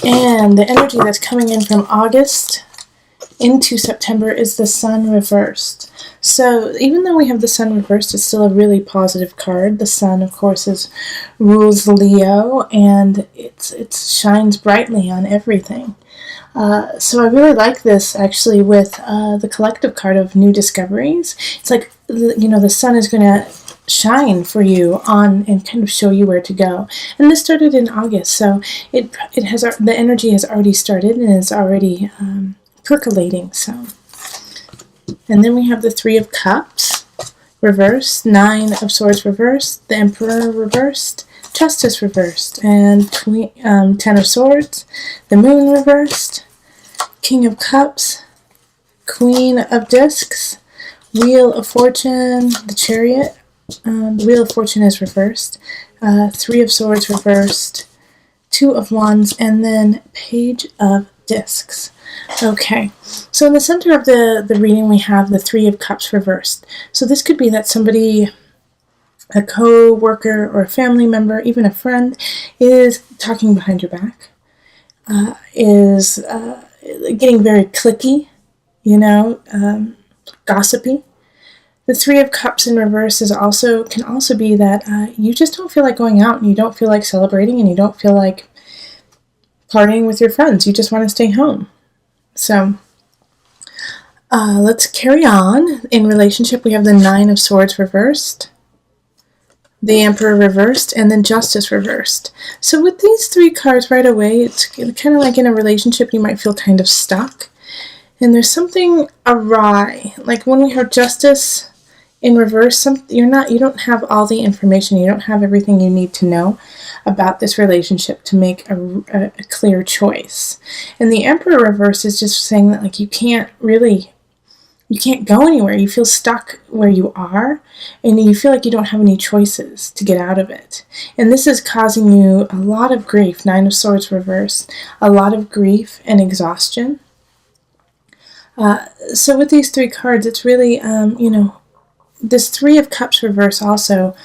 And the energy that's coming in from August into September is the Sun reversed. So even though we have the Sun reversed, it's still a really positive card. The Sun, of course, rules Leo, and it shines brightly on everything. So I really like this, actually, with the collective card of new discoveries. It's like, the Sun is going to shine for you on and kind of show you where to go. And this started in August, so it has, the energy has already started and is already percolating. So, and then we have the Three of Cups reversed, Nine of Swords reversed, the Emperor reversed, Justice reversed, and Ten of Swords, the Moon reversed, King of Cups, Queen of Discs, Wheel of Fortune, the Chariot. The Wheel of Fortune is reversed, Three of Swords reversed, Two of Wands, and then Page of Discs. Okay, so in the center of the reading we have the Three of Cups reversed. So this could be that somebody, a co-worker or a family member, even a friend, is talking behind your back, is getting very cliquey, gossipy. The Three of Cups in reverse can also be that you just don't feel like going out, and you don't feel like celebrating, and you don't feel like partying with your friends. You just want to stay home. So let's carry on. In relationship, we have the Nine of Swords reversed, the Emperor reversed, and then Justice reversed. So with these three cards right away, it's kind of like in a relationship, you might feel kind of stuck. And there's something awry. Like when we have Justice in reverse, you don't have all the information. You don't have everything you need to know about this relationship to make a clear choice. And the Emperor reverse is just saying that, like, you can't go anywhere. You feel stuck where you are, and you feel like you don't have any choices to get out of it. And this is causing you a lot of grief. Nine of Swords reversed, a lot of grief and exhaustion. So with these three cards, it's really, this Three of Cups reverse also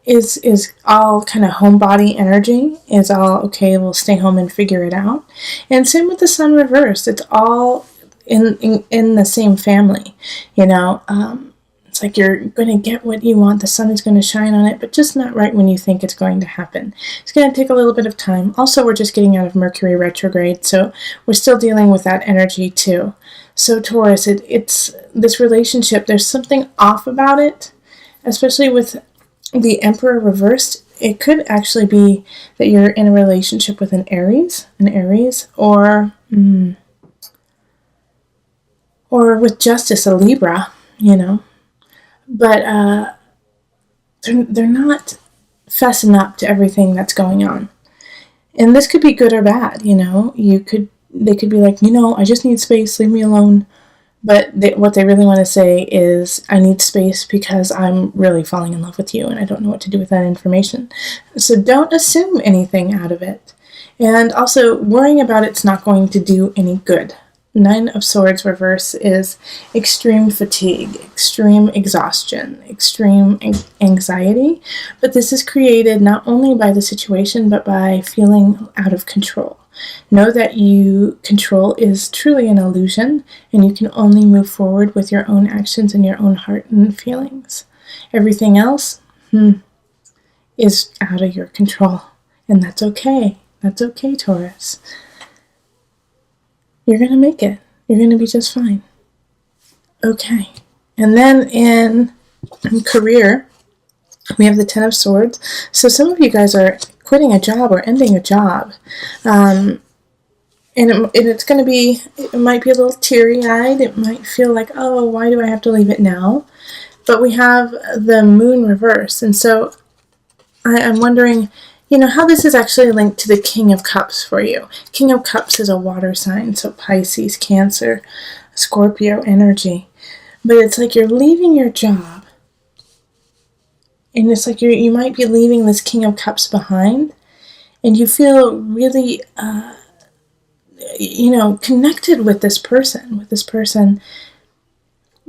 is all kind of homebody energy, is all, okay, we'll stay home and figure it out. And same with the Sun reversed. It's all in the same family, It's like you're going to get what you want. The sun is going to shine on it, but just not right when you think it's going to happen. It's going to take a little bit of time. Also, we're just getting out of Mercury retrograde, so we're still dealing with that energy too. So Taurus, it's this relationship, there's something off about it, especially with the Emperor reversed. It could actually be that you're in a relationship with an Aries, or with Justice, a Libra, But they're not fessing up to everything that's going on. And this could be good or bad, They could be like, I just need space, leave me alone. But what they really want to say is, I need space because I'm really falling in love with you and I don't know what to do with that information. So don't assume anything out of it. And also, worrying about it's not going to do any good. Nine of Swords reverse is extreme fatigue, extreme exhaustion, extreme anxiety. But this is created not only by the situation, but by feeling out of control. Know that control is truly an illusion, and you can only move forward with your own actions and your own heart and feelings. Everything else is out of your control, and that's okay. That's okay, Taurus. You're going to make it. You're going to be just fine. Okay. And then in career, we have the Ten of Swords. So some of you guys are quitting a job or ending a job. And it's going to be, it might be a little teary-eyed. It might feel like, oh, why do I have to leave it now? But we have the Moon reverse. And so I'm wondering, how this is actually linked to the King of Cups for you. King of Cups is a water sign, so Pisces, Cancer, Scorpio energy. But it's like you're leaving your job, and it's like you might be leaving this King of Cups behind, and you feel really, connected with this person,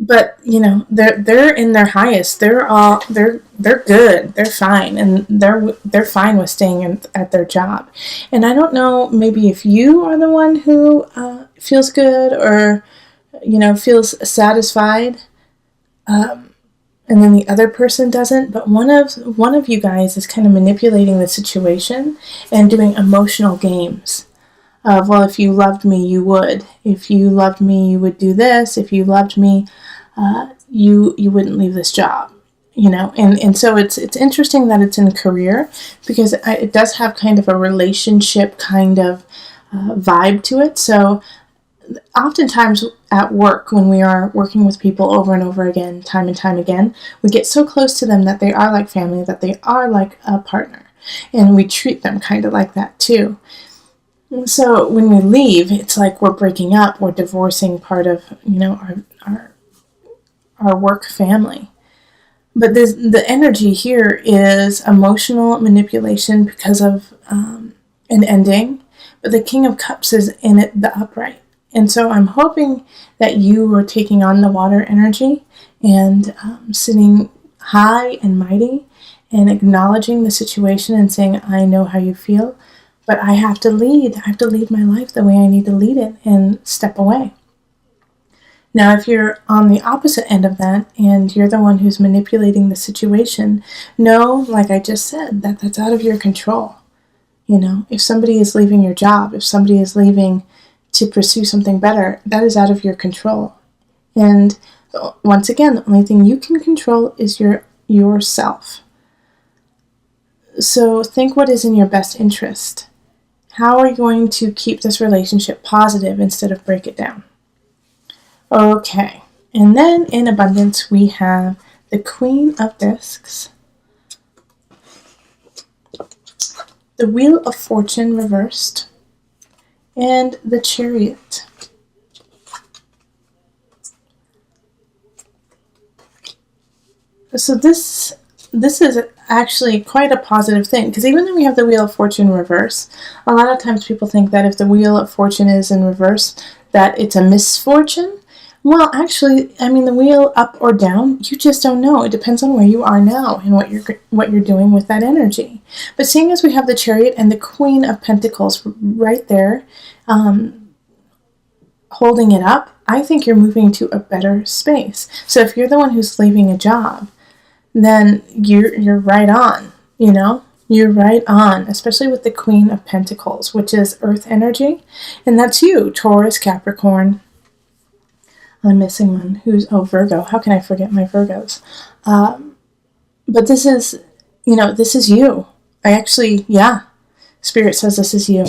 but they're in their highest. They're good. They're fine, and they're fine with staying at their job. And I don't know, maybe if you are the one who feels good, or feels satisfied, and then the other person doesn't. But one of you guys is kind of manipulating the situation and doing emotional games of, well, if you loved me, you would. If you loved me, you would do this. If you loved me, you wouldn't leave this job. And so it's interesting that it's in career, because it does have kind of a relationship kind of vibe to it. So oftentimes at work, when we are working with people over and over again, time and time again, we get so close to them that they are like family, that they are like a partner, and we treat them kind of like that too. So when we leave, it's like we're breaking up, we're divorcing part of our work family. But the energy here is emotional manipulation because of an ending. But the King of Cups is in it, the upright. And so I'm hoping that you are taking on the water energy and sitting high and mighty and acknowledging the situation and saying, I know how you feel, but I have to lead. I have to lead my life the way I need to lead it and step away. Now, if you're on the opposite end of that and you're the one who's manipulating the situation, know, like I just said, that that's out of your control. If somebody is leaving your job, if somebody is leaving to pursue something better, that is out of your control. And once again, the only thing you can control is yourself. So think what is in your best interest. How are you going to keep this relationship positive instead of break it down? Okay, and then in abundance we have the Queen of Discs, the Wheel of Fortune reversed, and the Chariot. So this is actually quite a positive thing, because even though we have the Wheel of Fortune reverse, a lot of times people think that if the Wheel of Fortune is in reverse, that it's a misfortune. Well, actually, the wheel up or down, you just don't know. It depends on where you are now and what you're doing with that energy. But seeing as we have the Chariot and the Queen of Pentacles right there, holding it up, I think you're moving to a better space. So if you're the one who's leaving a job, then you're right on. You're right on, especially with the Queen of Pentacles, which is Earth energy, and that's you, Taurus, Capricorn. I'm missing one. Who's Virgo? How can I forget my Virgos? But this is you. Spirit says this is you.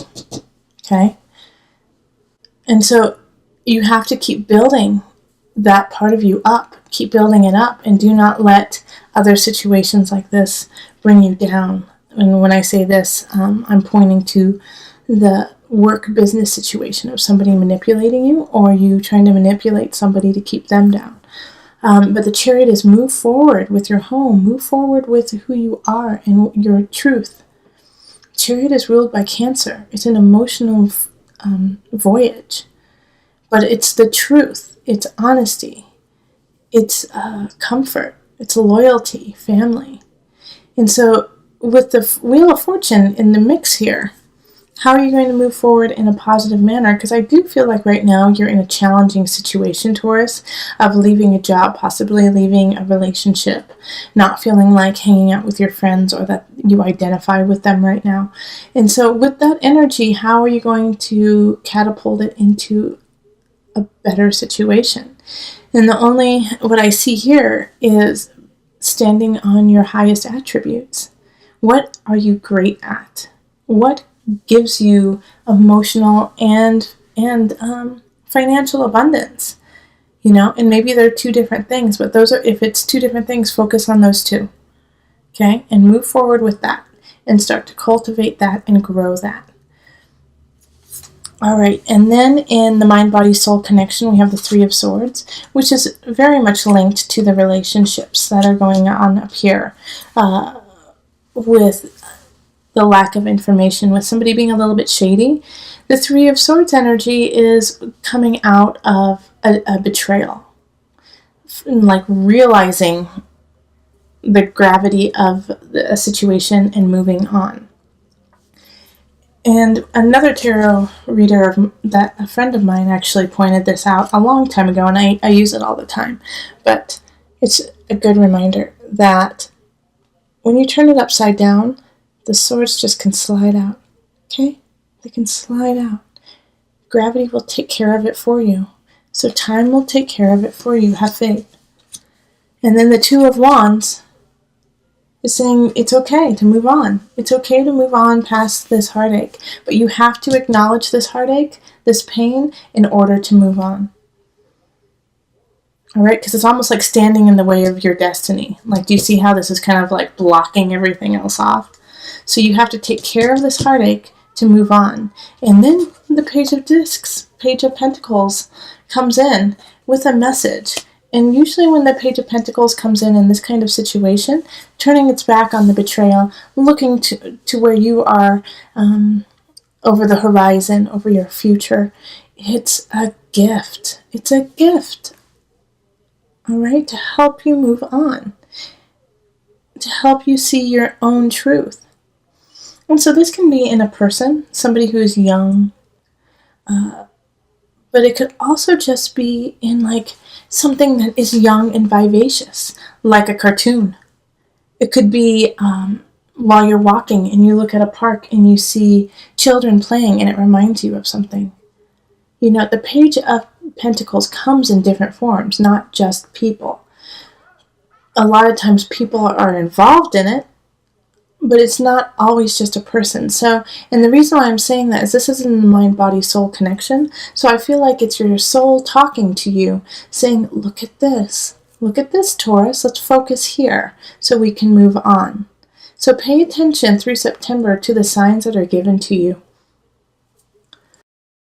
Okay? And so you have to keep building that part of you up. Keep building it up, and do not let other situations like this bring you down. And when I say this, I'm pointing to the work business situation of somebody manipulating you, or you trying to manipulate somebody to keep them down. But the Chariot is move forward with your home, move forward with who you are and your truth. Chariot is ruled by Cancer. It's an emotional voyage, but it's the truth, it's honesty, it's comfort, it's loyalty, family. And so with the Wheel of Fortune in the mix here, how are you going to move forward in a positive manner? Because I do feel like right now you're in a challenging situation, Taurus, of leaving a job, possibly leaving a relationship, not feeling like hanging out with your friends or that you identify with them right now. And so with that energy, how are you going to catapult it into a better situation? And what I see here is standing on your highest attributes. What are you great at? What gives you emotional and financial abundance? And maybe they're two different things, but if it's two different things, focus on those two. Okay? And move forward with that and start to cultivate that and grow that. All right, and then in the mind-body-soul connection, we have the Three of Swords, which is very much linked to the relationships that are going on up here with the lack of information, with somebody being a little bit shady. The Three of Swords energy is coming out of a betrayal like realizing the gravity of a situation and moving on. And another tarot reader that a friend of mine actually pointed this out a long time ago, and I use it all the time, but it's a good reminder that when you turn it upside down, the swords just can slide out, okay? They can slide out. Gravity will take care of it for you. So time will take care of it for you. Have faith. And then the Two of Wands is saying it's okay to move on. It's okay to move on past this heartache. But you have to acknowledge this heartache, this pain, in order to move on. All right? Because it's almost like standing in the way of your destiny. Like, do you see how this is kind of like blocking everything else off? So you have to take care of this heartache to move on. And then the Page of Discs, Page of Pentacles, comes in with a message. And usually when the Page of Pentacles comes in this kind of situation, turning its back on the betrayal, looking to where you are over the horizon, over your future, it's a gift. It's a gift. All right? To help you move on. To help you see your own truth. And so this can be in a person, somebody who's young, but it could also just be in like something that is young and vivacious, like a cartoon. It could be while you're walking and you look at a park and you see children playing and it reminds you of something. You know, the Page of Pentacles comes in different forms, not just people. A lot of times people are involved in it, but it's not always just a person. So, and the reason why I'm saying that is this is in the mind-body-soul connection. So I feel like it's your soul talking to you, saying, look at this. Look at this, Taurus. Let's focus here so we can move on. So pay attention through September to the signs that are given to you.